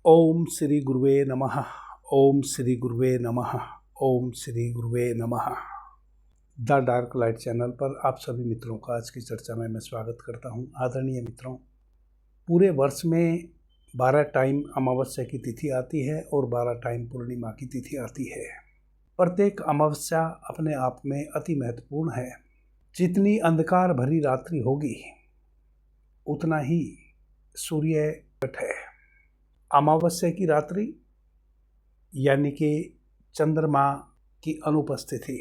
ओम श्री गुरुवे नमः। ओम श्री गुरुवे नमः। ओम श्री गुरुवे नमः। द डार्क लाइट चैनल पर आप सभी मित्रों का आज की चर्चा में मैं स्वागत करता हूं। आदरणीय मित्रों, पूरे वर्ष में 12 टाइम अमावस्या की तिथि आती है और 12 टाइम पूर्णिमा की तिथि आती है। प्रत्येक अमावस्या अपने आप में अति महत्वपूर्ण है। जितनी अंधकार भरी रात्रि होगी उतना ही सूर्य है। अमावस्या की रात्रि यानी कि चंद्रमा की अनुपस्थिति,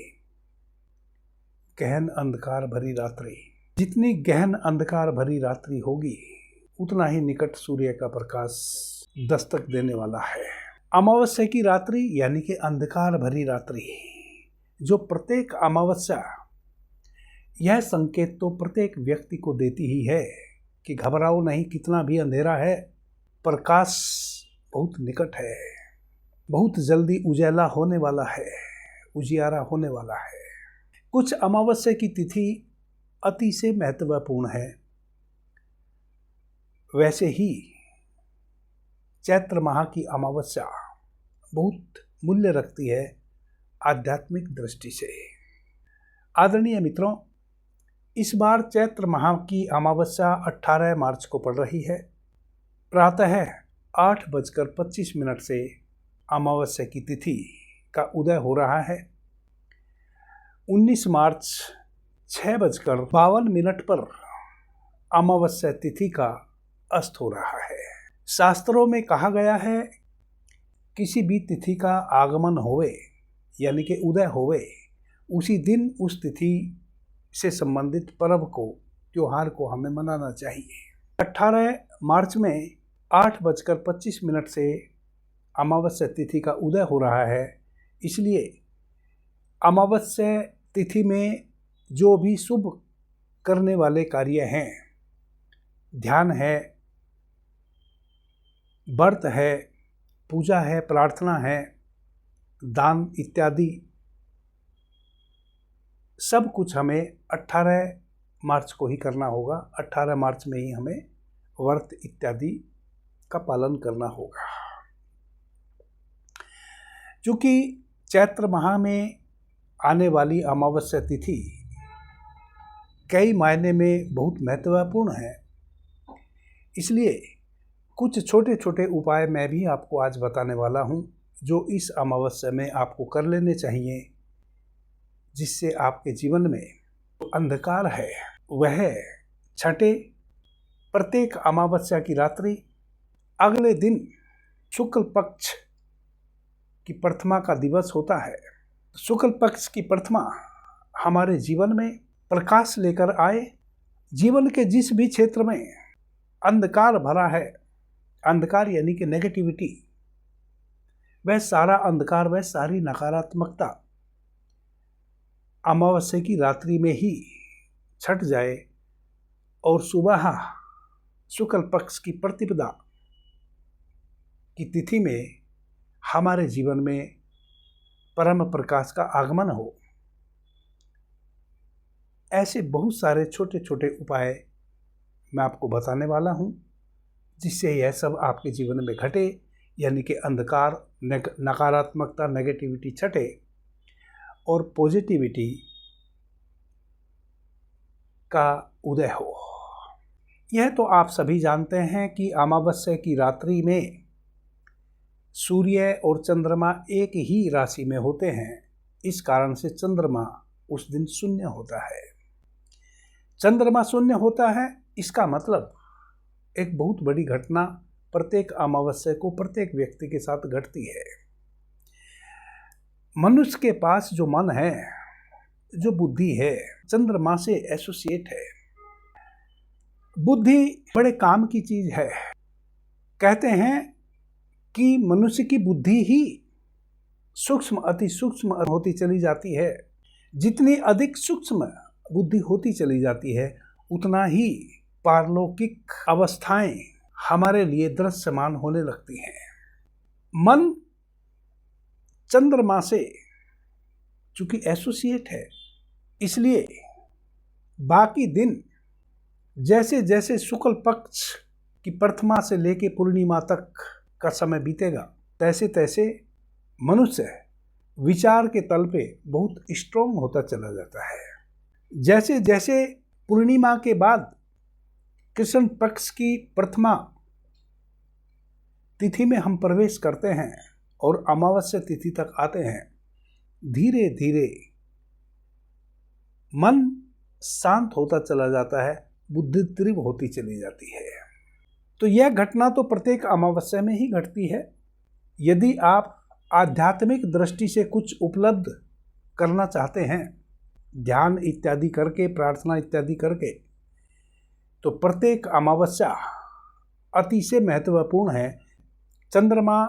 गहन अंधकार भरी रात्रि। जितनी गहन अंधकार भरी रात्रि होगी उतना ही निकट सूर्य का प्रकाश दस्तक देने वाला है। अमावस्या की रात्रि यानी कि अंधकार भरी रात्रि, जो प्रत्येक अमावस्या यह संकेत तो प्रत्येक व्यक्ति को देती ही है कि घबराओ नहीं, कितना भी अंधेरा है, प्रकाश बहुत निकट है, बहुत जल्दी उजाला होने वाला है, उजियारा होने वाला है। कुछ अमावस्या की तिथि अति से महत्वपूर्ण है। वैसे ही चैत्र माह की अमावस्या बहुत मूल्य रखती है आध्यात्मिक दृष्टि से। आदरणीय मित्रों, इस बार चैत्र माह की अमावस्या 18 मार्च को पड़ रही है। प्रातः 8:25 से अमावस्या की तिथि का उदय हो रहा है। 19 मार्च 6:52 पर अमावस्या तिथि का अस्त हो रहा है। शास्त्रों में कहा गया है, किसी भी तिथि का आगमन होवे यानी कि उदय होवे, उसी दिन उस तिथि से संबंधित पर्व को, त्योहार को हमें मनाना चाहिए। 18 मार्च में 8:25 से अमावस्या तिथि का उदय हो रहा है। इसलिए अमावस्या तिथि में जो भी शुभ करने वाले कार्य हैं, ध्यान है, व्रत है, पूजा है, प्रार्थना है, दान इत्यादि, सब कुछ हमें 18 मार्च को ही करना होगा। 18 मार्च में ही हमें व्रत इत्यादि का पालन करना होगा। चूँकि चैत्र माह में आने वाली अमावस्या तिथि कई मायने में बहुत महत्वपूर्ण है, इसलिए कुछ छोटे छोटे उपाय मैं भी आपको आज बताने वाला हूँ, जो इस अमावस्या में आपको कर लेने चाहिए, जिससे आपके जीवन में जो अंधकार है वह छटे। प्रत्येक अमावस्या की रात्रि अगले दिन शुक्ल पक्ष की प्रथमा का दिवस होता है। शुक्ल पक्ष की प्रथमा हमारे जीवन में प्रकाश लेकर आए। जीवन के जिस भी क्षेत्र में अंधकार भरा है, अंधकार यानी कि नेगेटिविटी, वह सारा अंधकार, वह सारी नकारात्मकता अमावस्या की रात्रि में ही छट जाए और सुबह शुक्ल पक्ष की प्रतिपदा की तिथि में हमारे जीवन में परम प्रकाश का आगमन हो। ऐसे बहुत सारे छोटे छोटे उपाय मैं आपको बताने वाला हूँ, जिससे यह सब आपके जीवन में घटे, यानी कि अंधकार, नकारात्मकता, नेगेटिविटी छटे और पॉजिटिविटी का उदय हो। यह तो आप सभी जानते हैं कि अमावस्या की रात्रि में सूर्य और चंद्रमा एक ही राशि में होते हैं। इस कारण से चंद्रमा उस दिन शून्य होता है। चंद्रमा शून्य होता है, इसका मतलब एक बहुत बड़ी घटना प्रत्येक अमावस्या को प्रत्येक व्यक्ति के साथ घटती है। मनुष्य के पास जो मन है, जो बुद्धि है, चंद्रमा से एसोसिएट है। बुद्धि बड़े काम की चीज है। कहते हैं कि मनुष्य की बुद्धि ही सूक्ष्म, अति सूक्ष्म होती चली जाती है। जितनी अधिक सूक्ष्म बुद्धि होती चली जाती है, उतना ही पारलौकिक अवस्थाएं हमारे लिए दृश्यमान होने लगती हैं। मन चंद्रमा से चूंकि एसोसिएट है, इसलिए बाकी दिन जैसे जैसे शुक्ल पक्ष की प्रथमा से लेके पूर्णिमा तक का समय बीतेगा तैसे तैसे मनुष्य विचार के तल पे बहुत स्ट्रोंग होता चला जाता है। जैसे जैसे पूर्णिमा के बाद कृष्ण पक्ष की प्रथमा तिथि में हम प्रवेश करते हैं और अमावस्या तिथि तक आते हैं, धीरे धीरे मन शांत होता चला जाता है, बुद्धि तीव्र होती चली जाती है। तो यह घटना तो प्रत्येक अमावस्या में ही घटती है। यदि आप आध्यात्मिक दृष्टि से कुछ उपलब्ध करना चाहते हैं, ध्यान इत्यादि करके, प्रार्थना इत्यादि करके, तो प्रत्येक अमावस्या अति से महत्वपूर्ण है। चंद्रमा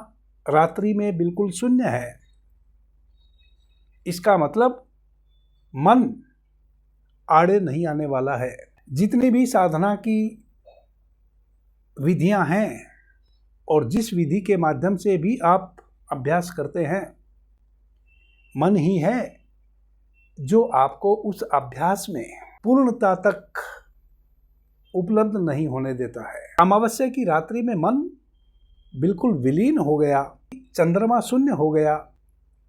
रात्रि में बिल्कुल शून्य है, इसका मतलब मन आड़े नहीं आने वाला है। जितनी भी साधना की विधियां हैं और जिस विधि के माध्यम से भी आप अभ्यास करते हैं, मन ही है जो आपको उस अभ्यास में पूर्णता तक उपलब्ध नहीं होने देता है। अमावस्या की रात्रि में मन बिल्कुल विलीन हो गया, चंद्रमा शून्य हो गया,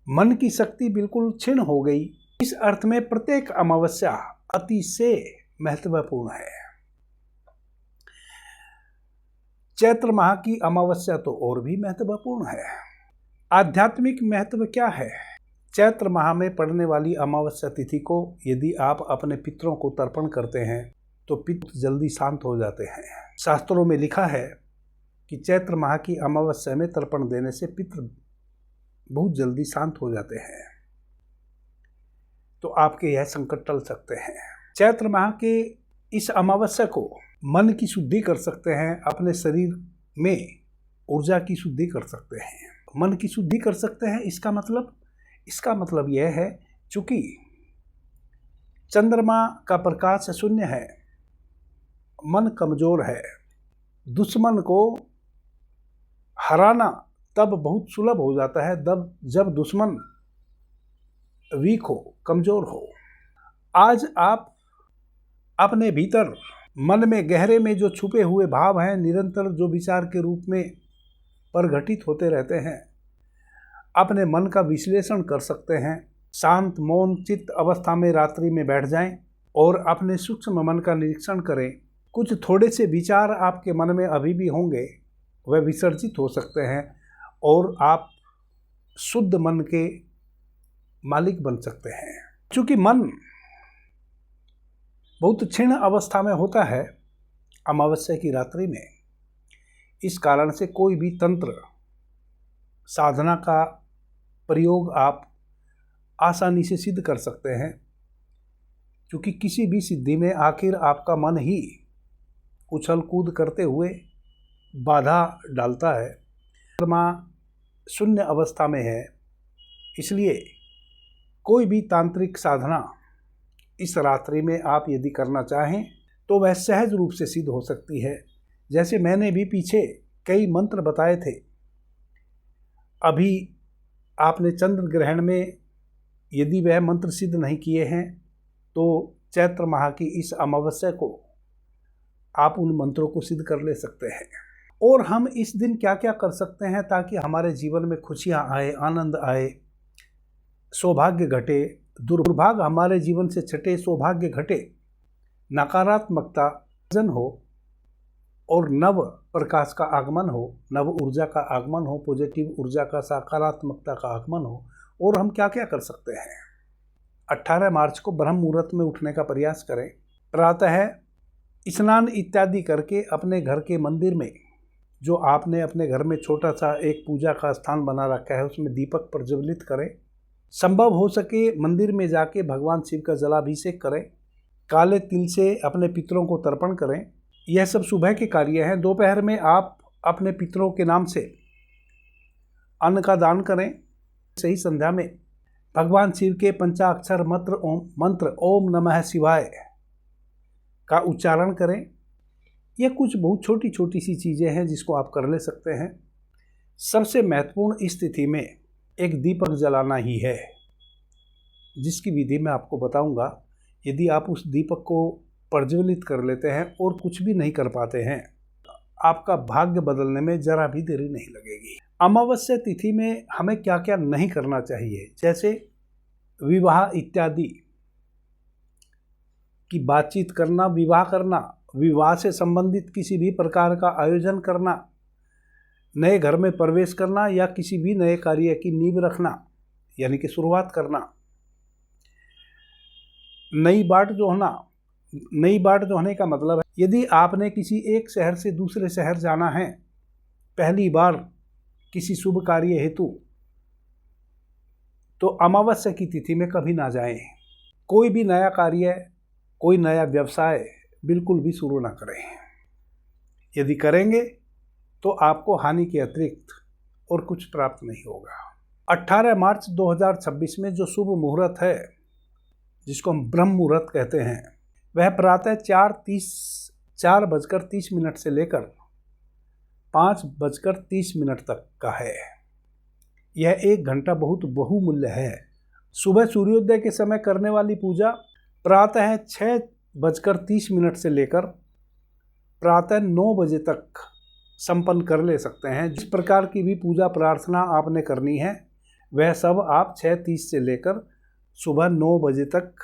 मन की शक्ति बिल्कुल क्षीण हो गई। इस अर्थ में प्रत्येक अमावस्या अति से महत्वपूर्ण है। चैत्र माह की अमावस्या तो और भी महत्वपूर्ण है। आध्यात्मिक महत्व क्या है? चैत्र माह में पड़ने वाली अमावस्या तिथि को यदि आप अपने पितरों को तर्पण करते हैं तो पितृ जल्दी शांत हो जाते हैं। शास्त्रों में लिखा है कि चैत्र माह की अमावस्या में तर्पण देने से पितृ बहुत जल्दी शांत हो जाते हैं, तो आपके यह संकट टल सकते हैं। चैत्र माह के इस अमावस्या को मन की शुद्धि कर सकते हैं, अपने शरीर में ऊर्जा की शुद्धि कर सकते हैं। मन की शुद्धि कर सकते हैं, इसका मतलब यह है, चूंकि चंद्रमा का प्रकाश शून्य है, मन कमजोर है, दुश्मन को हराना तब बहुत सुलभ हो जाता है जब दुश्मन वीक हो, कमजोर हो। आज आप अपने भीतर मन में गहरे में जो छुपे हुए भाव हैं, निरंतर जो विचार के रूप में प्रघटित होते रहते हैं, अपने मन का विश्लेषण कर सकते हैं। शांत मौन चित्त अवस्था में रात्रि में बैठ जाएं और अपने सूक्ष्म मन का निरीक्षण करें। कुछ थोड़े से विचार आपके मन में अभी भी होंगे, वह विसर्जित हो सकते हैं और आप शुद्ध मन के मालिक बन सकते हैं। क्योंकि मन बहुत क्षीण अवस्था में होता है अमावस्या की रात्रि में, इस कारण से कोई भी तंत्र साधना का प्रयोग आप आसानी से सिद्ध कर सकते हैं, क्योंकि किसी भी सिद्धि में आखिर आपका मन ही उछल कूद करते हुए बाधा डालता है। चंद्रमा शून्य अवस्था में है, इसलिए कोई भी तांत्रिक साधना इस रात्रि में आप यदि करना चाहें तो वह सहज रूप से सिद्ध हो सकती है। जैसे मैंने भी पीछे कई मंत्र बताए थे, अभी आपने चंद्र ग्रहण में यदि वह मंत्र सिद्ध नहीं किए हैं तो चैत्र माह की इस अमावस्या को आप उन मंत्रों को सिद्ध कर ले सकते हैं। और हम इस दिन क्या क्या कर सकते हैं ताकि हमारे जीवन में खुशियाँ आए, आनंद आए, सौभाग्य घटे, दुर्भाग्य हमारे जीवन से छटे, सौभाग्य घटे, नकारात्मकता जन हो और नव प्रकाश का आगमन हो, नव ऊर्जा का आगमन हो, पॉजिटिव ऊर्जा का, सकारात्मकता का आगमन हो। और हम क्या क्या कर सकते हैं? 18 मार्च को ब्रह्म मुहूर्त में उठने का प्रयास करें। प्रातः स्नान इत्यादि करके अपने घर के मंदिर में, जो आपने अपने घर में छोटा सा एक पूजा का स्थान बना रखा है, उसमें दीपक प्रज्वलित करें। संभव हो सके मंदिर में जाके भगवान शिव का जलाभिषेक करें, काले तिल से अपने पितरों को तर्पण करें। यह सब सुबह के कार्य हैं। दोपहर में आप अपने पितरों के नाम से अन्न का दान करें। सही संध्या में भगवान शिव के पंचाक्षर मंत्र ओम नमः शिवाय का उच्चारण करें। ये कुछ बहुत छोटी छोटी सी चीज़ें हैं जिसको आप कर ले सकते हैं। सबसे महत्वपूर्ण इस स्थिति में एक दीपक जलाना ही है, जिसकी विधि मैं आपको बताऊंगा। यदि आप उस दीपक को प्रज्वलित कर लेते हैं और कुछ भी नहीं कर पाते हैं, आपका भाग्य बदलने में जरा भी देरी नहीं लगेगी। अमावस्या तिथि में हमें क्या क्या नहीं करना चाहिए, जैसे विवाह इत्यादि की बातचीत करना, विवाह करना, विवाह से संबंधित किसी भी प्रकार का आयोजन करना, नए घर में प्रवेश करना या किसी भी नए कार्य की नींव रखना यानी कि शुरुआत करना, नई बाट जोहने का मतलब है यदि आपने किसी एक शहर से दूसरे शहर जाना है पहली बार किसी शुभ कार्य हेतु, तो अमावस्या की तिथि में कभी ना जाएं। कोई भी नया कार्य, कोई नया व्यवसाय बिल्कुल भी शुरू ना करें। यदि करेंगे तो आपको हानि के अतिरिक्त और कुछ प्राप्त नहीं होगा। 18 मार्च 2026 में जो शुभ मुहूर्त है, जिसको हम ब्रह्म मुहूर्त कहते हैं, वह प्रातः 4:30 से लेकर 5:30 तक का है। यह 1 घंटा बहुत बहुमूल्य है। सुबह सूर्योदय के समय करने वाली पूजा प्रातः 6:30 से लेकर प्रातः 9 बजे तक संपन्न कर ले सकते हैं। जिस प्रकार की भी पूजा प्रार्थना आपने करनी है वह सब आप 6:30 से लेकर सुबह 9 बजे तक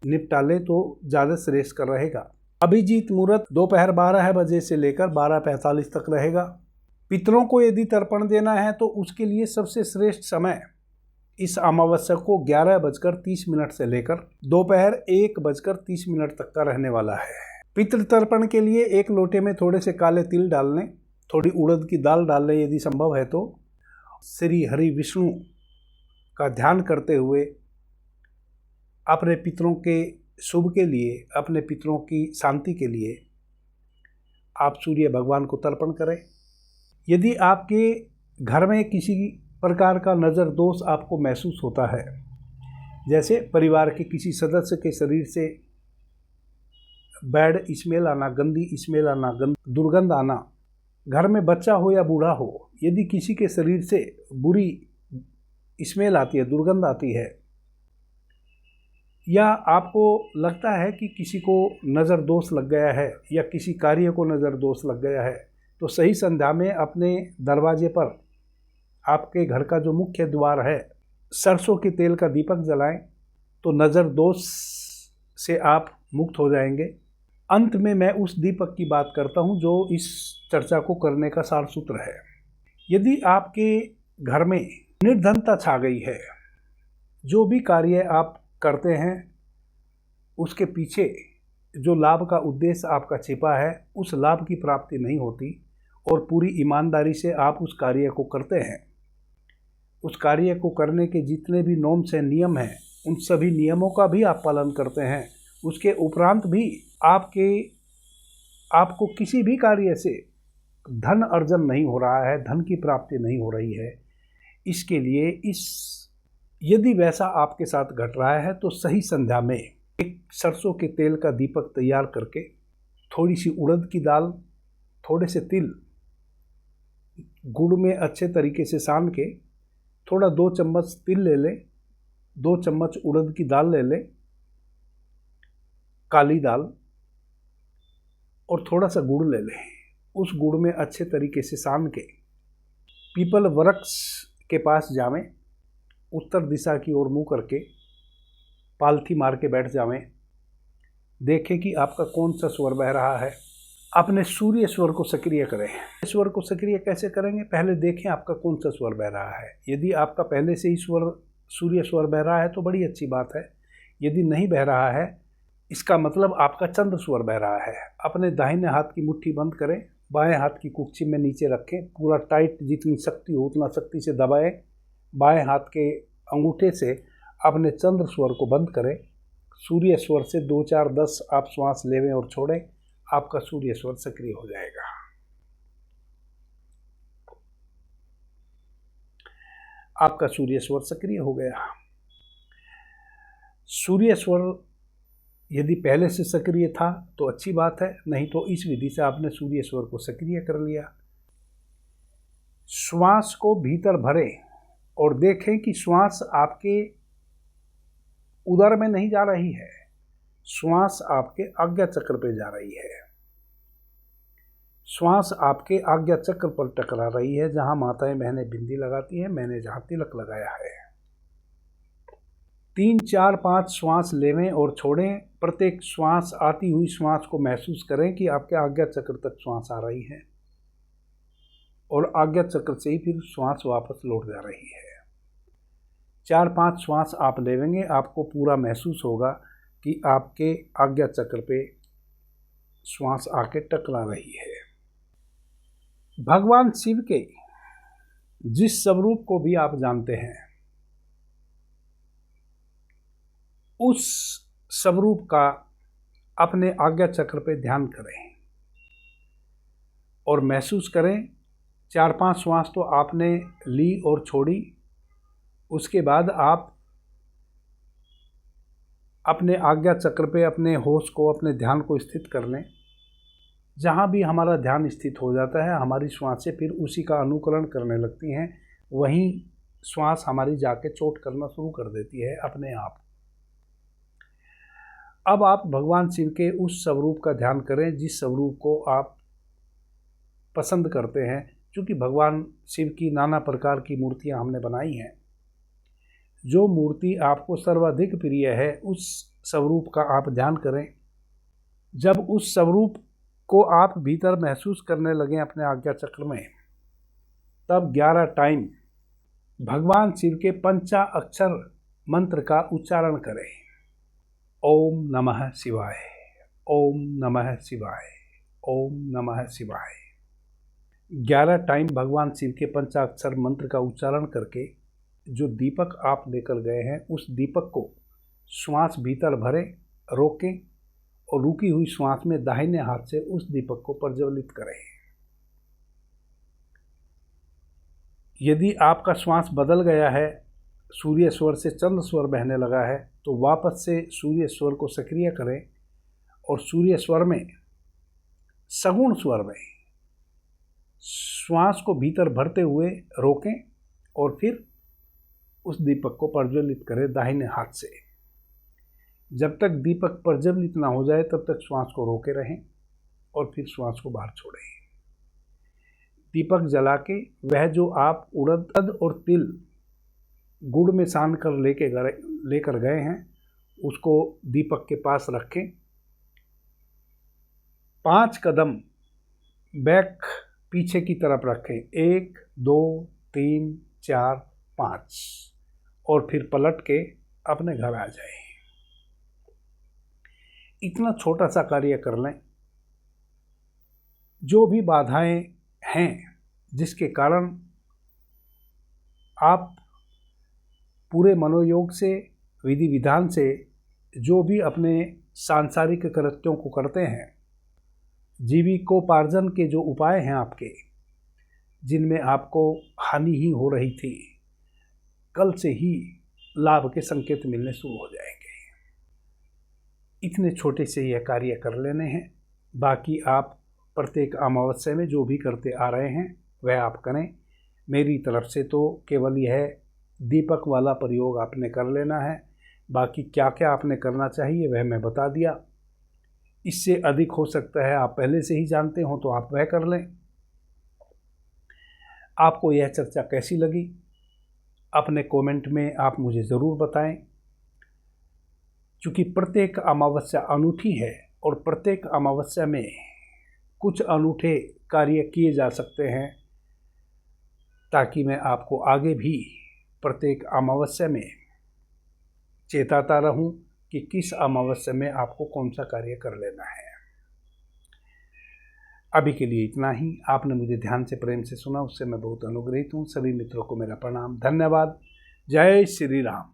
निपटा लें तो ज़्यादा श्रेष्ठ कर रहेगा। अभिजीत मुहूर्त दोपहर 12 बजे से लेकर 12:45 तक रहेगा। पितरों को यदि तर्पण देना है तो उसके लिए सबसे श्रेष्ठ समय इस अमावस्या को 11:30 से लेकर दोपहर 1:30 तक का रहने वाला है। पितृ तर्पण के लिए 1 लोटे में थोड़े से काले तिल डाल लें, थोड़ी उड़द की दाल डाल लें यदि संभव है तो। श्री हरि विष्णु का ध्यान करते हुए अपने पितरों के शुभ के लिए, अपने पितरों की शांति के लिए आप सूर्य भगवान को तर्पण करें। यदि आपके घर में किसी प्रकार का नज़र दोष आपको महसूस होता है, जैसे परिवार के किसी सदस्य के शरीर से बैड स्मेल आना, गंदी स्मेल आना, दुर्गंध आना, घर में बच्चा हो या बूढ़ा हो, यदि किसी के शरीर से बुरी स्मेल आती है, दुर्गंध आती है, या आपको लगता है कि किसी को नज़र दोष लग गया है या किसी कार्य को नज़र दोष लग गया है, तो सही संध्या में अपने दरवाजे पर, आपके घर का जो मुख्य द्वार है, सरसों के तेल का दीपक जलाएं तो नज़र दोष से आप मुक्त हो जाएंगे। अंत में मैं उस दीपक की बात करता हूं जो इस चर्चा को करने का सार सूत्र है। यदि आपके घर में निर्धनता छा गई है, जो भी कार्य आप करते हैं उसके पीछे जो लाभ का उद्देश्य आपका छिपा है उस लाभ की प्राप्ति नहीं होती और पूरी ईमानदारी से आप उस कार्य को करते हैं, उस कार्य को करने के जितने भी नॉर्म्स हैं, नियम हैं, उन सभी नियमों का भी आप पालन करते हैं, उसके उपरांत भी आपको किसी भी कार्य से धन अर्जन नहीं हो रहा है, धन की प्राप्ति नहीं हो रही है, इसके लिए यदि वैसा आपके साथ घट रहा है तो सही संध्या में एक सरसों के तेल का दीपक तैयार करके, थोड़ी सी उड़द की दाल, थोड़े से तिल गुड़ में अच्छे तरीके से सान के, थोड़ा 2 चम्मच तिल ले लें, 2 चम्मच उड़द की दाल ले लें, काली दाल, और थोड़ा सा गुड़ ले लें। उस गुड़ में अच्छे तरीके से सान के पीपल वृक्ष के पास जावें, उत्तर दिशा की ओर मुंह करके पालथी मार के बैठ जावें, देखें कि आपका कौन सा स्वर बह रहा है। अपने सूर्य स्वर को सक्रिय करें। स्वर को सक्रिय कैसे करेंगे? पहले देखें आपका कौन सा स्वर बह रहा है। यदि आपका पहले से ही सूर्य स्वर बह रहा है तो बड़ी अच्छी बात है। यदि नहीं बह रहा है, इसका मतलब आपका चंद्र स्वर बह रहा है। अपने दाहिने हाथ की मुट्ठी बंद करें, बाएं हाथ की कुक्षी में नीचे रखें, पूरा टाइट, जितनी शक्ति हो उतना शक्ति से दबाएं। बाएं हाथ के अंगूठे से अपने चंद्र स्वर को बंद करें। सूर्य स्वर से 2, 4, 10 आप श्वास लेवें और छोड़ें, आपका सूर्य स्वर सक्रिय हो जाएगा। आपका सूर्य स्वर सक्रिय हो गया। सूर्य स्वर यदि पहले से सक्रिय था तो अच्छी बात है, नहीं तो इस विधि से आपने सूर्य स्वर को सक्रिय कर लिया। श्वास को भीतर भरें और देखें कि श्वास आपके उदर में नहीं जा रही है, श्वास आपके आज्ञा चक्र पे जा रही है। श्वास आपके आज्ञा चक्र पर टकरा रही है, जहां माताएं बहनें बिंदी लगाती हैं, मैंने जहां तिलक लगाया है। 3, 4, 5 श्वास लेवें और छोड़ें। प्रत्येक श्वास आती हुई श्वास को महसूस करें कि आपके आज्ञा चक्र तक श्वास आ रही है और आज्ञा चक्र से ही फिर श्वास वापस लौट जा रही है। 4-5 श्वास आप लेवेंगे, आपको पूरा महसूस होगा कि आपके आज्ञा चक्र पे श्वास आके टकरा रही है। भगवान शिव के जिस स्वरूप को भी आप जानते हैं, उस स्वरूप का अपने आज्ञा चक्र पे ध्यान करें और महसूस करें। 4-5 श्वास तो आपने ली और छोड़ी, उसके बाद आप अपने आज्ञा चक्र पे अपने होश को, अपने ध्यान को स्थित कर लें। जहाँ भी हमारा ध्यान स्थित हो जाता है, हमारी श्वासें फिर उसी का अनुकरण करने लगती हैं, वहीं श्वास हमारी जाके चोट करना शुरू कर देती है अपने आप। अब आप भगवान शिव के उस स्वरूप का ध्यान करें जिस स्वरूप को आप पसंद करते हैं। क्योंकि भगवान शिव की नाना प्रकार की मूर्तियां हमने बनाई हैं, जो मूर्ति आपको सर्वाधिक प्रिय है उस स्वरूप का आप ध्यान करें। जब उस स्वरूप को आप भीतर महसूस करने लगें अपने आज्ञा चक्र में, तब 11 टाइम भगवान शिव के पंचाक्षर मंत्र का उच्चारण करें। ओम नमः शिवाय, ओम नमः शिवाय, ओम नमः शिवाय। 11 टाइम भगवान शिव के पंचाक्षर मंत्र का उच्चारण करके जो दीपक आप लेकर गए हैं, उस दीपक को श्वास भीतर भरें, रोकें और रुकी हुई श्वास में दाहिने हाथ से उस दीपक को प्रज्वलित करें। यदि आपका श्वास बदल गया है, सूर्य स्वर से चंद्र स्वर बहने लगा है, तो वापस से सूर्य स्वर को सक्रिय करें और सूर्य स्वर में, सगुण स्वर में श्वास को भीतर भरते हुए रोकें और फिर उस दीपक को प्रज्वलित करें दाहिने हाथ से। जब तक दीपक प्रज्वलित ना हो जाए तब तक श्वास को रोके रहें और फिर श्वास को बाहर छोड़ें। दीपक जला के वह जो आप उड़द और तिल गुड़ में सान कर लेकर गए हैं, उसको दीपक के पास रखें। 5 कदम बैक पीछे की तरफ रखें, 1, 2, 3, 4, 5 और फिर पलट के अपने घर आ जाए। इतना छोटा सा कार्य कर लें। जो भी बाधाएं हैं जिसके कारण आप पूरे मनोयोग से, विधि विधान से जो भी अपने सांसारिक कृत्यों को करते हैं, जीविकोपार्जन के जो उपाय हैं आपके, जिनमें आपको हानि ही हो रही थी, कल से ही लाभ के संकेत मिलने शुरू हो जाएंगे। इतने छोटे से यह कार्य कर लेने हैं। बाकी आप प्रत्येक अमावस्या में जो भी करते आ रहे हैं वह आप करें। मेरी तरफ से तो केवल यह दीपक वाला प्रयोग आपने कर लेना है। बाकी क्या क्या आपने करना चाहिए वह मैं बता दिया। इससे अधिक हो सकता है आप पहले से ही जानते हो, तो आप वह कर लें। आपको यह चर्चा कैसी लगी अपने कमेंट में आप मुझे ज़रूर बताएं। क्योंकि प्रत्येक अमावस्या अनूठी है और प्रत्येक अमावस्या में कुछ अनूठे कार्य किए जा सकते हैं, ताकि मैं आपको आगे भी प्रत्येक अमावस्या में चेताता रहूं कि किस अमावस्या में आपको कौन सा कार्य कर लेना है। अभी के लिए इतना ही। आपने मुझे ध्यान से, प्रेम से सुना, उससे मैं बहुत अनुग्रहित हूँ। सभी मित्रों को मेरा प्रणाम, धन्यवाद। जय श्री राम।